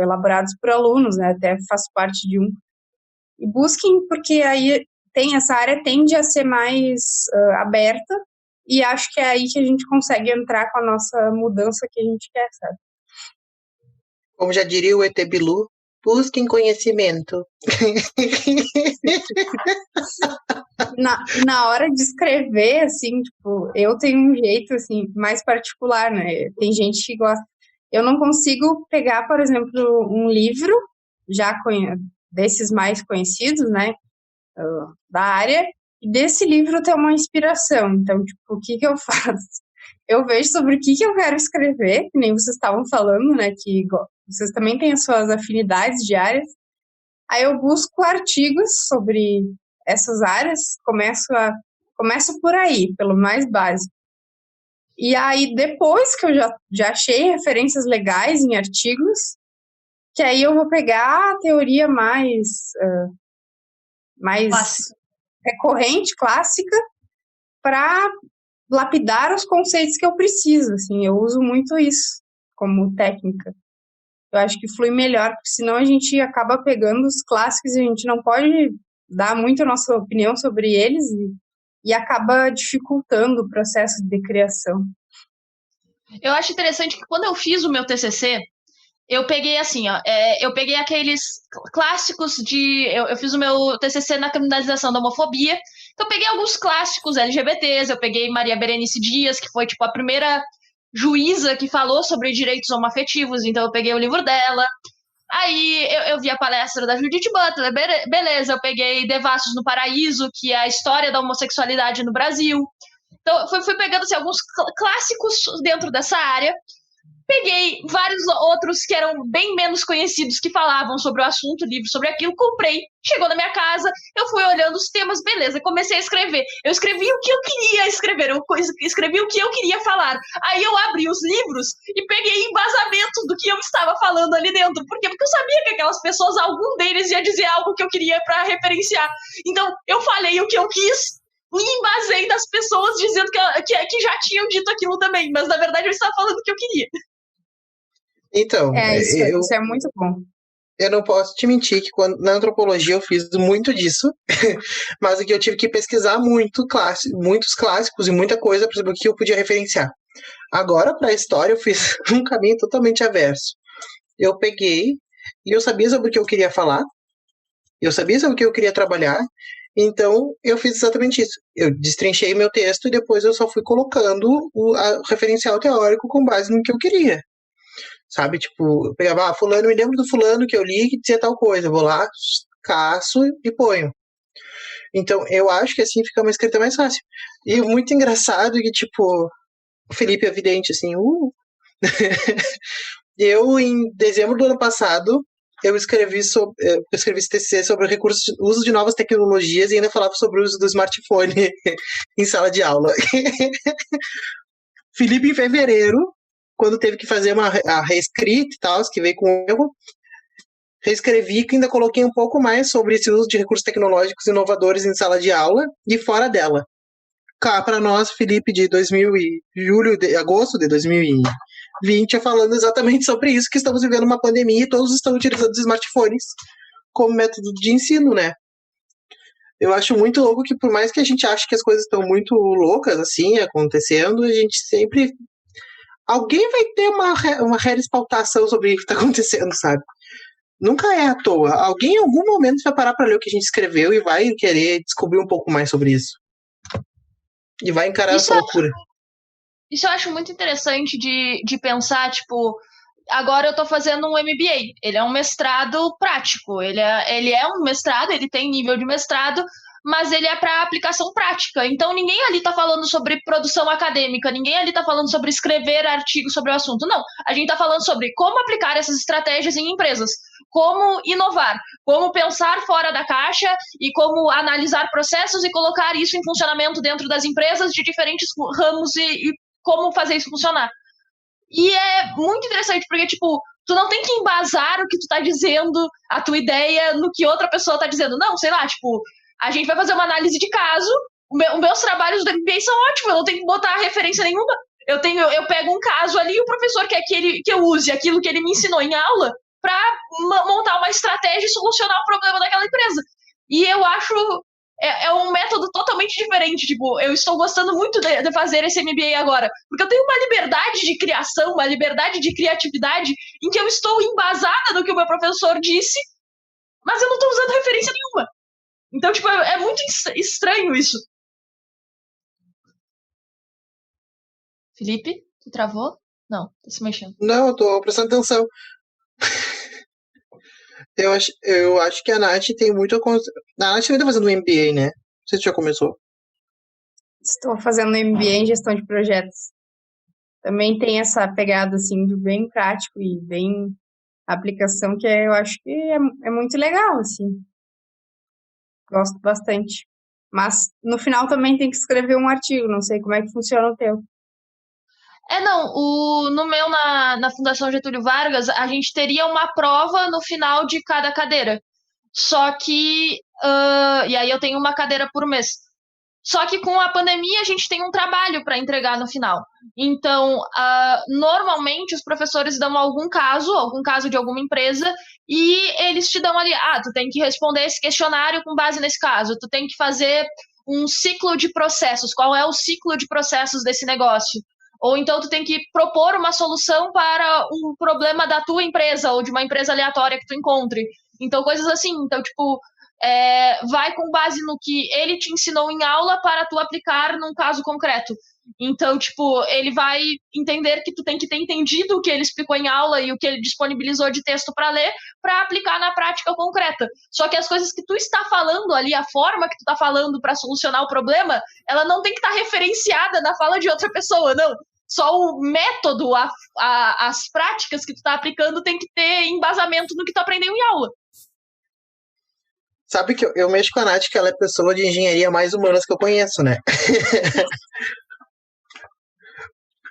elaborados por alunos, né? Até faço parte de um. E busquem, porque aí essa área tende a ser mais aberta, e acho que é aí que a gente consegue entrar com a nossa mudança que a gente quer, sabe? Como já diria o ET Bilu, busquem conhecimento. Na hora de escrever, assim, tipo, eu tenho um jeito, assim, mais particular, né? Tem gente que gosta. Eu não consigo pegar, por exemplo, um livro desses mais conhecidos, né? Da área, e desse livro ter uma inspiração. Então, tipo, o que que eu faço? Eu vejo sobre o que eu quero escrever, que nem vocês estavam falando, né? Que vocês também têm as suas afinidades de áreas. Aí eu busco artigos sobre essas áreas, começo por aí, pelo mais básico. E aí, depois que eu já achei referências legais em artigos, que aí eu vou pegar a teoria mais recorrente, clássica, para lapidar os conceitos que eu preciso. Assim, eu uso muito isso como técnica. Eu acho que flui melhor, porque senão a gente acaba pegando os clássicos e a gente não pode dar muito a nossa opinião sobre eles e acaba dificultando o processo de criação. Eu acho interessante que quando eu fiz o meu TCC, eu peguei assim, ó, eu peguei aqueles clássicos eu fiz o meu TCC na criminalização da homofobia, então eu peguei alguns clássicos LGBTs, eu peguei Maria Berenice Dias, que foi, tipo, a primeira juíza que falou sobre direitos homoafetivos, então eu peguei o livro dela. Aí eu vi a palestra da Judith Butler, beleza, eu peguei Devassos no Paraíso, que é a história da homossexualidade no Brasil. Então, fui pegando assim, alguns clássicos dentro dessa área. Peguei vários outros que eram bem menos conhecidos que falavam sobre o assunto, livro sobre aquilo, comprei, chegou na minha casa, eu fui olhando os temas, beleza, comecei a escrever. Eu escrevi o que eu queria escrever, eu escrevi o que eu queria falar. Aí eu abri os livros e peguei embasamento do que eu estava falando ali dentro. Por quê? Porque eu sabia que aquelas pessoas, algum deles ia dizer algo que eu queria para referenciar. Então, eu falei o que eu quis, e embasei das pessoas dizendo que já tinham dito aquilo também, mas na verdade eu estava falando o que eu queria. Então, isso é muito bom. Eu não posso te mentir que na antropologia eu fiz muito disso, mas aqui eu tive que pesquisar muitos clássicos e muita coisa para saber o que eu podia referenciar. Agora, para a história, eu fiz um caminho totalmente averso. Eu peguei e eu sabia sobre o que eu queria falar, eu sabia sobre o que eu queria trabalhar, então eu fiz exatamente isso. Eu destrinchei meu texto e depois eu só fui colocando o referencial teórico com base no que eu queria. Sabe, tipo, eu pegava, fulano, me lembro do fulano que eu li que dizia tal coisa, vou lá, caço e ponho. Então, eu acho que assim fica uma escrita mais fácil. E muito engraçado que, tipo, o Felipe é evidente, assim, Eu, em dezembro do ano passado, eu escrevi esse TCC sobre o uso de novas tecnologias e ainda falava sobre o uso do smartphone em sala de aula. Felipe, em fevereiro, quando teve que fazer a reescrita e tal, que veio com erro, reescrevi e ainda coloquei um pouco mais sobre esse uso de recursos tecnológicos inovadores em sala de aula e fora dela. Cá, para nós, Felipe, de agosto de 2020, falando exatamente sobre isso, que estamos vivendo uma pandemia e todos estão utilizando os smartphones como método de ensino, né? Eu acho muito louco que, por mais que a gente ache que as coisas estão muito loucas, assim, acontecendo, a gente sempre... Alguém vai ter uma respaltação sobre o que está acontecendo, sabe? Nunca é à toa. Alguém em algum momento vai parar para ler o que a gente escreveu e vai querer descobrir um pouco mais sobre isso. E vai encarar essa loucura. Isso eu acho muito interessante de pensar, tipo, agora eu tô fazendo um MBA. Ele é um mestrado prático. Ele é um mestrado, ele tem nível de mestrado, mas ele é para aplicação prática. Então, ninguém ali está falando sobre produção acadêmica, ninguém ali está falando sobre escrever artigos sobre o assunto. Não, a gente está falando sobre como aplicar essas estratégias em empresas, como inovar, como pensar fora da caixa e como analisar processos e colocar isso em funcionamento dentro das empresas de diferentes ramos e como fazer isso funcionar. E é muito interessante, porque, tipo, tu não tem que embasar o que tu tá dizendo, a tua ideia, no que outra pessoa tá dizendo. Não, sei lá, tipo... A gente vai fazer uma análise de caso. Os meus trabalhos do MBA são ótimos, eu não tenho que botar referência nenhuma. Eu pego um caso ali e o professor quer que eu use aquilo que ele me ensinou em aula para montar uma estratégia e solucionar o problema daquela empresa. E eu acho é um método totalmente diferente. Tipo, eu estou gostando muito de fazer esse MBA agora, porque eu tenho uma liberdade de criação, uma liberdade de criatividade, em que eu estou embasada no que o meu professor disse, mas eu não estou usando referência nenhuma. Então, tipo, é muito estranho isso. Felipe, tu travou? Não, tá se mexendo. Não, eu tô prestando atenção. Eu acho que a Nath tem muito a... A Nath também tá fazendo um MBA, né? Não sei se já começou. Estou fazendo MBA em gestão de projetos. Também tem essa pegada, assim, de bem prático e bem aplicação, que eu acho que é muito legal, assim. Gosto bastante. Mas, no final, também tem que escrever um artigo. Não sei como é que funciona o teu. No meu, na Fundação Getúlio Vargas, a gente teria uma prova no final de cada cadeira. Só que. E aí eu tenho uma cadeira por mês. Só que com a pandemia a gente tem um trabalho para entregar no final. Então, normalmente os professores dão algum caso de alguma empresa, e eles te dão ali, tu tem que responder esse questionário com base nesse caso, tu tem que fazer um ciclo de processos, qual é o ciclo de processos desse negócio? Ou então tu tem que propor uma solução para um problema da tua empresa ou de uma empresa aleatória que tu encontre. Então, coisas assim. Então, tipo, vai com base no que ele te ensinou em aula para tu aplicar num caso concreto. Então, tipo, ele vai entender que tu tem que ter entendido o que ele explicou em aula e o que ele disponibilizou de texto para ler, para aplicar na prática concreta. Só que as coisas que tu está falando ali, a forma que tu está falando para solucionar o problema, ela não tem que estar referenciada na fala de outra pessoa, não. Só o método, as práticas que tu está aplicando tem que ter embasamento no que tu aprendeu em aula. Sabe que eu mexo com a Nath, que ela é a pessoa de engenharia mais humanas que eu conheço, né?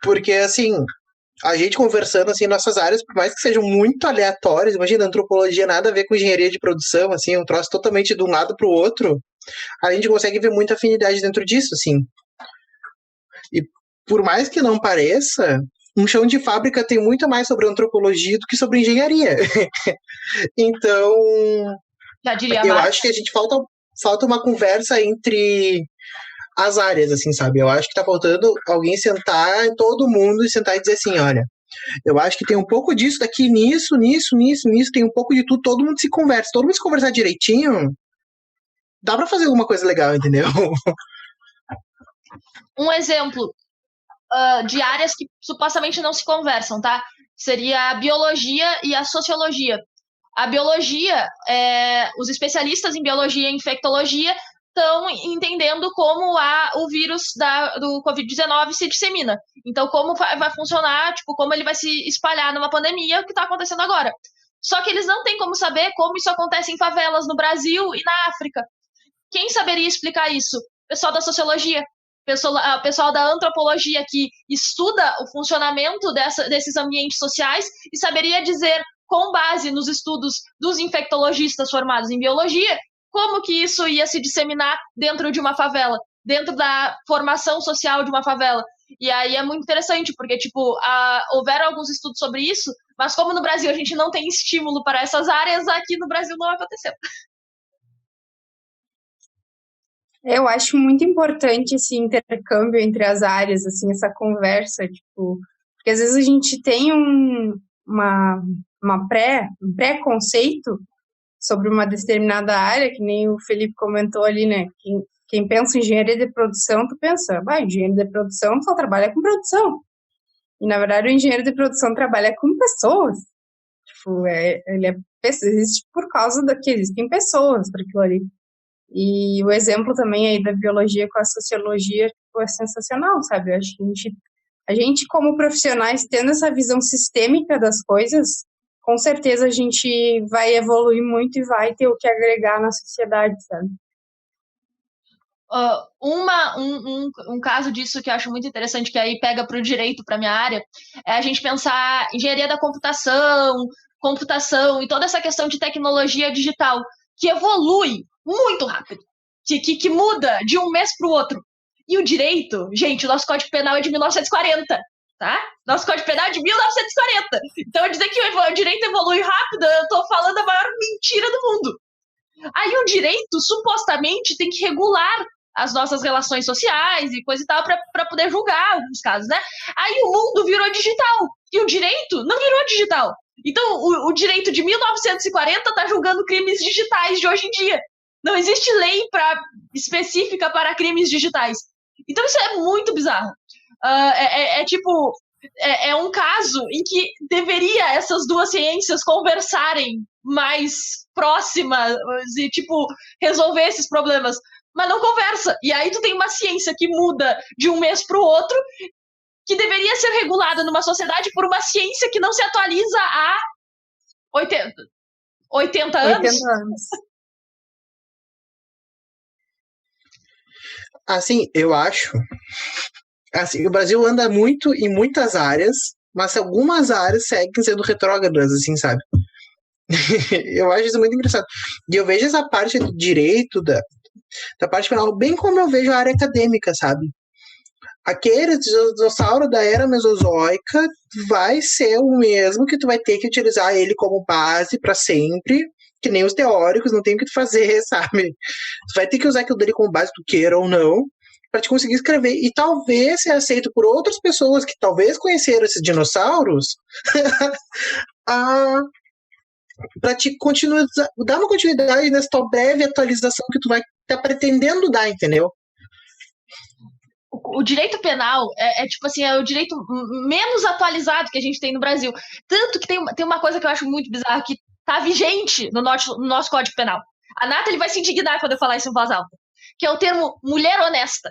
Porque, assim, a gente conversando, assim, nossas áreas, por mais que sejam muito aleatórias, imagina, antropologia nada a ver com engenharia de produção, assim, um troço totalmente de um lado pro outro, a gente consegue ver muita afinidade dentro disso, assim. E por mais que não pareça, um chão de fábrica tem muito mais sobre antropologia do que sobre engenharia. Então, já diria eu acho que a gente falta uma conversa entre as áreas, assim, sabe? Eu acho que tá faltando alguém sentar, todo mundo, e sentar e dizer assim, olha, eu acho que tem um pouco disso daqui, nisso, tem um pouco de tudo, todo mundo se conversa, todo mundo se conversar direitinho, dá pra fazer alguma coisa legal, entendeu? Um exemplo de áreas que supostamente não se conversam, tá? Seria a biologia e a sociologia. A biologia, os especialistas em biologia e infectologia estão entendendo como o vírus do Covid-19 se dissemina. Então, como vai funcionar, tipo, como ele vai se espalhar numa pandemia, o que está acontecendo agora. Só que eles não têm como saber como isso acontece em favelas no Brasil e na África. Quem saberia explicar isso? Pessoal da sociologia, pessoal da antropologia, que estuda o funcionamento desses ambientes sociais e saberia dizer, com base nos estudos dos infectologistas formados em biologia, como que isso ia se disseminar dentro de uma favela, dentro da formação social de uma favela. E aí é muito interessante, porque, tipo, houveram alguns estudos sobre isso, mas como no Brasil a gente não tem estímulo para essas áreas, aqui no Brasil não aconteceu. Eu acho muito importante esse intercâmbio entre as áreas, assim, essa conversa, tipo, porque às vezes a gente tem um pré-conceito sobre uma determinada área, que nem o Felipe comentou ali, né? Quem pensa em engenharia de produção, tu pensa, engenheiro de produção só trabalha com produção. E, na verdade, o engenheiro de produção trabalha com pessoas. Tipo, ele existe por causa que existem pessoas para aquilo ali. E o exemplo também aí da biologia com a sociologia, tipo, é sensacional, sabe? Eu acho que a gente, como profissionais, tendo essa visão sistêmica das coisas, com certeza a gente vai evoluir muito e vai ter o que agregar na sociedade, sabe? Um caso disso que eu acho muito interessante, que aí pega para o direito, para minha área, é a gente pensar engenharia da computação e toda essa questão de tecnologia digital, que evolui muito rápido, que muda de um mês para o outro. E o direito, gente, o nosso Código Penal é de 1940, tá? Nosso Código Penal é de 1940. Então, dizer que o direito evolui rápido, eu tô falando a maior mentira do mundo. Aí o direito, supostamente, tem que regular as nossas relações sociais e coisa e tal para poder julgar alguns casos, né? Aí o mundo virou digital e o direito não virou digital. Então o direito de 1940 está julgando crimes digitais de hoje em dia. Não existe lei específica para crimes digitais. Então isso é muito bizarro. É um caso em que deveria essas duas ciências conversarem mais próximas e, tipo, resolver esses problemas. Mas não conversa. E aí tu tem uma ciência que muda de um mês para o outro, que deveria ser regulada numa sociedade por uma ciência que não se atualiza há 80 anos. 80 anos. Assim, eu acho. Assim, o Brasil anda muito em muitas áreas, mas algumas áreas seguem sendo retrógradas, assim, sabe? Eu acho isso muito engraçado. E eu vejo essa parte do direito, da parte penal, bem como eu vejo a área acadêmica, sabe? Aquele dinossauro da era mesozoica vai ser o mesmo que tu vai ter que utilizar ele como base para sempre, que nem os teóricos, não tem o que tu fazer, sabe? Tu vai ter que usar aquilo dele como base, tu queira ou não, para te conseguir escrever. E talvez ser aceito por outras pessoas que talvez conheceram esses dinossauros para te dar uma continuidade nessa tua breve atualização que tu vai estar pretendendo dar, entendeu? O direito penal tipo assim, é o direito menos atualizado que a gente tem no Brasil. Tanto que tem uma coisa que eu acho muito bizarra, que tá vigente no nosso Código Penal. A Nathalie vai se indignar quando eu falar isso em voz alta. Que é o termo mulher honesta.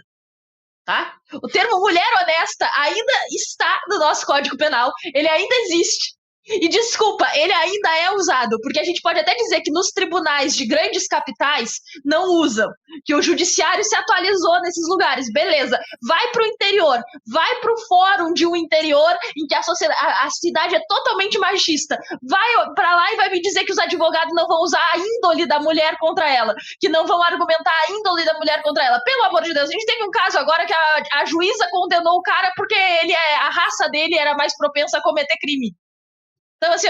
Tá? O termo mulher honesta ainda está no nosso Código Penal. Ele ainda existe. E desculpa, ele ainda é usado, porque a gente pode até dizer que nos tribunais de grandes capitais não usam, que o judiciário se atualizou nesses lugares, beleza. Vai para o interior, vai para o fórum de um interior em que a cidade é totalmente machista, vai para lá e vai me dizer que os advogados não vão usar a índole da mulher contra ela, que não vão argumentar a índole da mulher contra ela. Pelo amor de Deus, a gente teve um caso agora que a juíza condenou o cara porque a raça dele era mais propensa a cometer crime. Então, assim,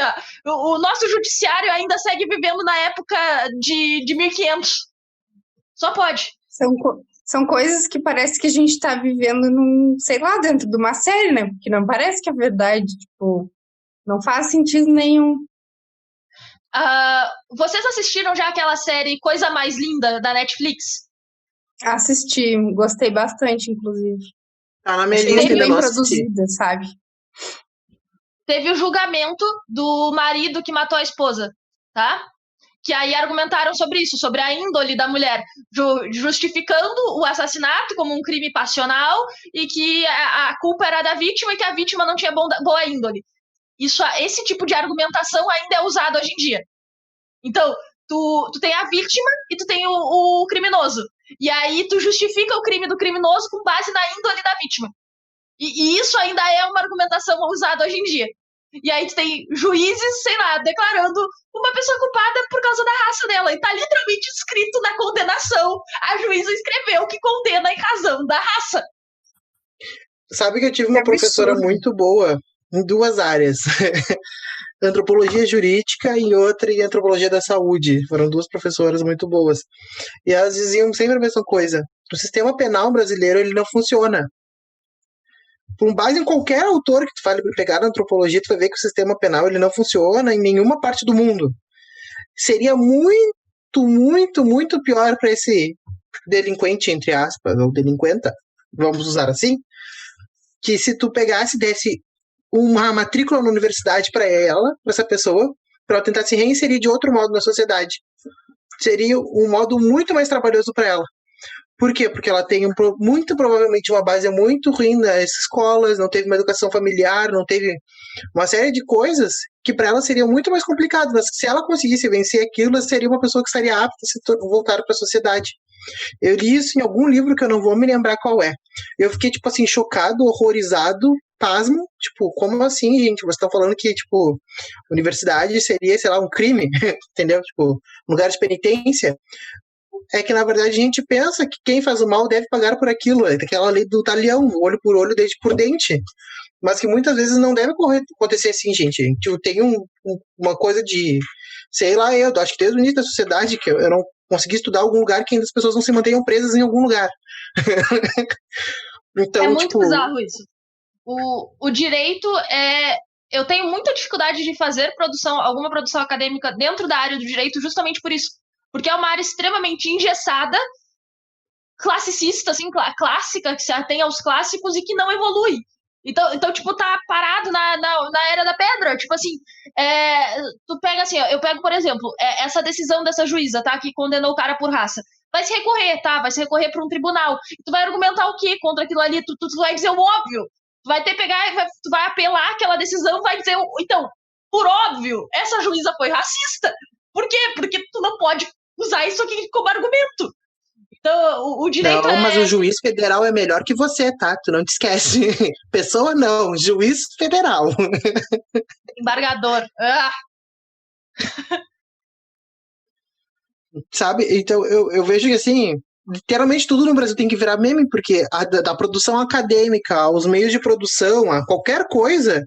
o nosso judiciário ainda segue vivendo na época de 1500. Só pode. São coisas que parece que a gente tá vivendo sei lá, dentro de uma série, né? Porque não parece que é verdade, tipo, não faz sentido nenhum. Vocês assistiram já aquela série Coisa Mais Linda, da Netflix? Assisti, gostei bastante, inclusive. Tá na minha lista, ainda bem não assisti. produzida, sabe? Teve o julgamento do marido que matou a esposa, tá? Que aí argumentaram sobre isso, sobre a índole da mulher, justificando o assassinato como um crime passional e que a culpa era da vítima e que a vítima não tinha boa índole. Esse tipo de argumentação ainda é usado hoje em dia. Então, tu tem a vítima e tu tem o criminoso. E aí tu justifica o crime do criminoso com base na índole da vítima. E isso ainda é uma argumentação usada hoje em dia. E aí tu tem juízes, sei lá, declarando uma pessoa culpada por causa da raça dela. E tá literalmente escrito na condenação. A juíza escreveu que condena em razão da raça. Sabe que eu tive uma professora muito boa em duas áreas. Antropologia jurídica e outra em antropologia da saúde. Foram duas professoras muito boas. E elas diziam sempre a mesma coisa. O sistema penal brasileiro, ele não funciona. Com base em qualquer autor que tu fale pegar na antropologia, tu vai ver que o sistema penal ele não funciona em nenhuma parte do mundo. Seria muito, muito, muito pior para esse delinquente, entre aspas, ou delinquenta, vamos usar assim, que se tu pegasse e desse uma matrícula na universidade para essa pessoa, para ela tentar se reinserir de outro modo na sociedade. Seria um modo muito mais trabalhoso para ela. Por quê? Porque ela tem muito provavelmente uma base muito ruim nas escolas, não teve uma educação familiar, não teve uma série de coisas que para ela seriam muito mais complicadas, mas se ela conseguisse vencer aquilo, ela seria uma pessoa que estaria apta a se voltar para a sociedade. Eu li isso em algum livro que eu não vou me lembrar qual é. Eu fiquei, tipo assim, chocado, horrorizado, pasmo, tipo, como assim, gente? Vocês estão falando que, tipo, universidade seria, sei lá, um crime, entendeu? Tipo, lugar de penitência. É que, na verdade, a gente pensa que quem faz o mal deve pagar por aquilo. É aquela lei do talião, olho por olho, dente por dente. Mas que muitas vezes não deve acontecer assim, gente. Tipo, tem uma coisa de sei lá, eu acho que desde o início da sociedade que eu não consegui estudar algum lugar que ainda as pessoas não se mantenham presas em algum lugar. Então, É muito tipo, bizarro isso. O direito é. Eu tenho muita dificuldade de fazer alguma produção acadêmica dentro da área do direito, justamente por isso. Porque é uma área extremamente engessada, classicista, assim, clássica, que se atém aos clássicos e que não evolui. Então tipo, tá parado na era da pedra. Tipo assim, tu pega assim, ó, eu pego, por exemplo, essa decisão dessa juíza, tá? Que condenou o cara por raça. Vai se recorrer, tá? Vai se recorrer para um tribunal. E tu vai argumentar o quê contra aquilo ali? Tu vai dizer o óbvio. Tu vai tu vai apelar aquela decisão, vai dizer, então, por óbvio, essa juíza foi racista. Por quê? Porque tu não pode usar isso aqui como argumento. Então, o direito não, mas o juiz federal é melhor que você, tá? Tu não te esquece. Pessoa não, juiz federal. Embargador. Sabe? Então, eu vejo que, assim, literalmente tudo no Brasil tem que virar meme, porque da produção acadêmica aos meios de produção, a qualquer coisa,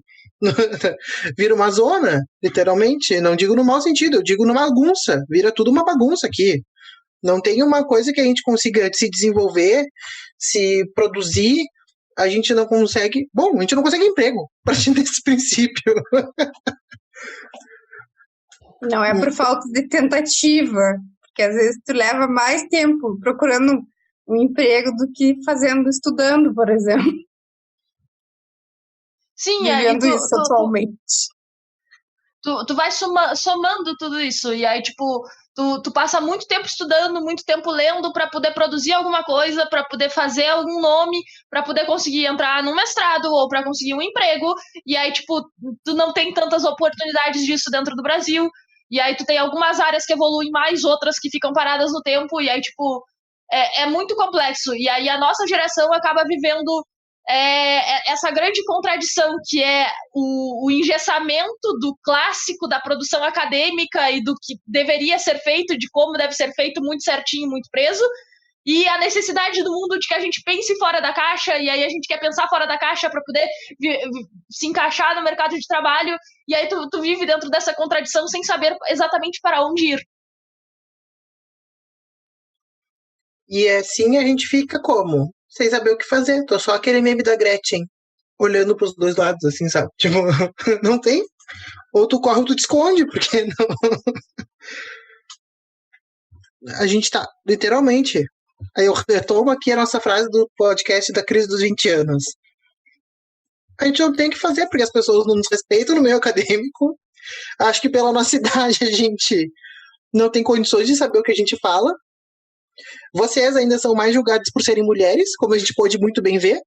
vira uma zona, literalmente. Não digo no mau sentido, eu digo numa bagunça. Vira tudo uma bagunça aqui. Não tem uma coisa que a gente consiga se desenvolver, se produzir, a gente não consegue. Bom, a gente não consegue emprego, partindo desse princípio. Não é por falta de tentativa, porque às vezes tu leva mais tempo procurando um emprego do que estudando, por exemplo. Sim, vivendo isso atualmente. Tu vai somando tudo isso, e aí, tipo, tu passa muito tempo estudando, muito tempo lendo para poder produzir alguma coisa, para poder fazer algum nome, para poder conseguir entrar num mestrado ou para conseguir um emprego, e aí, tipo, tu não tem tantas oportunidades disso dentro do Brasil, e aí tu tem algumas áreas que evoluem mais, outras que ficam paradas no tempo, e aí, tipo, é muito complexo, e aí a nossa geração acaba vivendo essa grande contradição que é o engessamento do clássico, da produção acadêmica e do que deveria ser feito, de como deve ser feito, muito certinho, muito preso, e a necessidade do mundo de que a gente pense fora da caixa, e aí a gente quer pensar fora da caixa para poder se encaixar no mercado de trabalho, e aí tu vive dentro dessa contradição sem saber exatamente para onde ir. E assim a gente fica como? Sem saber o que fazer. Tô só aquele meme da Gretchen, olhando pros dois lados, assim, sabe? Tipo, não tem. Ou tu corre ou tu te esconde, porque não. A gente tá, literalmente. Aí eu retomo aqui a nossa frase do podcast da crise dos 20 anos. A gente não tem o que fazer, porque as pessoas não nos respeitam no meio acadêmico. Acho que pela nossa idade a gente não tem condições de saber o que a gente fala. Vocês ainda são mais julgados por serem mulheres, como a gente pôde muito bem ver.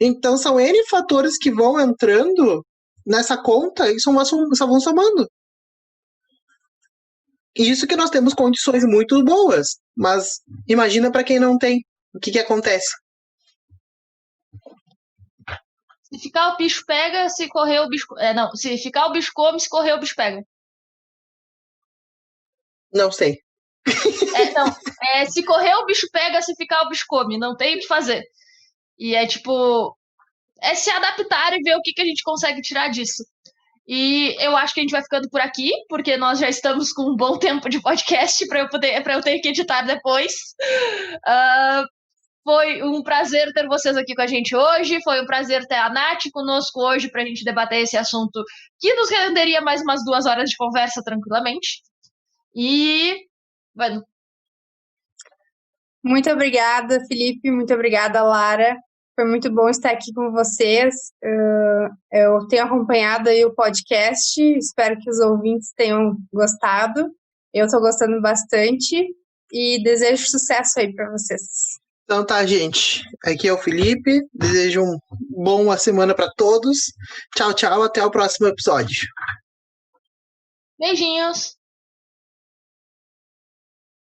Então são N fatores que vão entrando nessa conta e só vão somando. Isso que nós temos condições muito boas, mas imagina para quem não tem, o que acontece? Se ficar o bicho pega, se correr o bicho... não, se ficar o bicho come, se correr o bicho pega. Não sei. Se correr o bicho pega, se ficar o bicho come. Não tem o que fazer. E é tipo... É se adaptar e ver o que a gente consegue tirar disso. E eu acho que a gente vai ficando por aqui, porque nós já estamos com um bom tempo de podcast para eu ter que editar depois. Foi um prazer ter vocês aqui com a gente hoje. Foi um prazer ter a Nath conosco hoje para a gente debater esse assunto que nos renderia mais umas 2 horas de conversa tranquilamente. E... Bueno. Muito obrigada, Felipe. Muito obrigada, Lara. Foi muito bom estar aqui com vocês. Eu tenho acompanhado aí o podcast. Espero que os ouvintes tenham gostado. Eu estou gostando bastante e desejo sucesso aí para vocês. Então tá, gente. Aqui é o Felipe. Desejo uma boa semana para todos. Tchau, tchau. Até o próximo episódio. Beijinhos.